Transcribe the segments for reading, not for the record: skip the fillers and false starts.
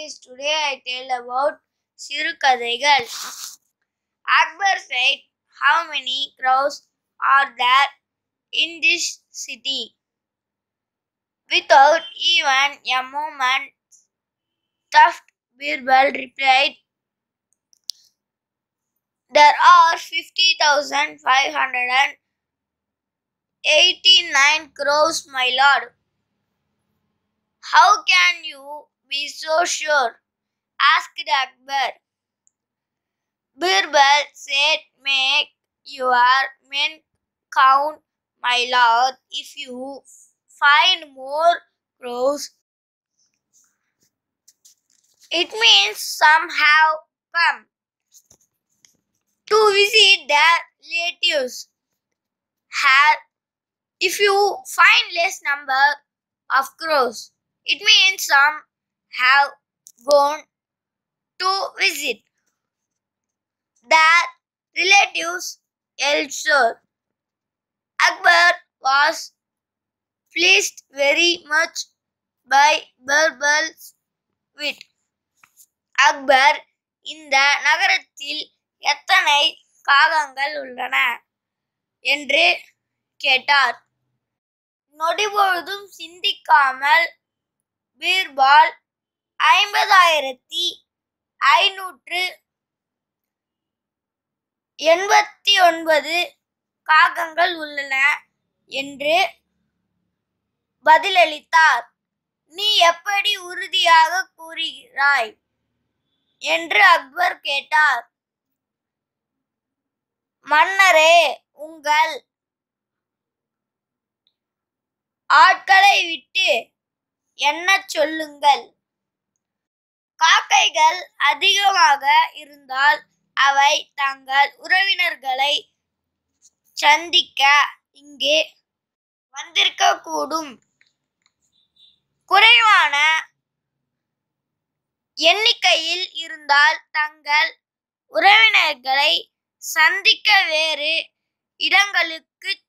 Studies. Today I tell about Sirukadaigal. Akbar said, "How many crows are there in this city?" Without even a moment, stuffed Birbal replied, "There are 50,589 crows, my lord." "How can you be so sure?" asked Akbar. Birbal said, "Make your men count, my lord. If you find more crows, it means some have come to visit their relatives. If you find less number of crows, it means some have gone to visit their relatives elsewhere." Akbar was pleased very much by Birbal's wit. "Akbar, இந்த நகரத்தில் எத்தனை காகங்கள் உள்ளன?" என்று கேட்டார். நொடிபொழுதும் சிந்திக்காமல் பீர்பால் 50,589 காகங்கள் உள்ளன என்று பதிலளித்தார். "நீ எப்படி உறுதியாக கூறுகிறாய்?" என்று அக்பர் கேட்டார். "மன்னரே, உங்கள் ஆட்களை விட்டு எண்ணச் சொல்லுங்கள். காக்கைகள் அதிகமாக இருந்தால் அவை தங்கள் உறவினர்களை சந்திக்க இங்கே வந்திருக்கக்கூடும். குறைவான எண்ணிக்கையில் இருந்தால் தங்கள் உறவினர்களை சந்திக்க வேறு இடங்களுக்குச்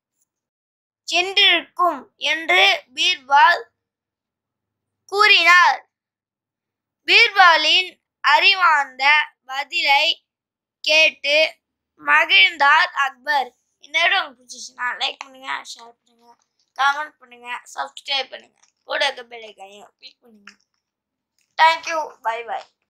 சென்றிருக்கும்" என்று பீர்பால் கூறினார். பீர்பாலின் அறிவார்ந்த பதிலை கேட்டு மகிழ்ந்தார் அக்பர். இந்த வீடியோ உங்களுக்கு பிடிச்சிச்சுன்னா லைக் பண்ணுங்க, ஷேர் பண்ணுங்க, கமெண்ட் பண்ணுங்க, சப்ஸ்கிரைப் பண்ணுங்க, கூட இருக்க பெல் ஐகானையும் கிளிக் பண்ணுங்க. தேங்க்யூ. பை.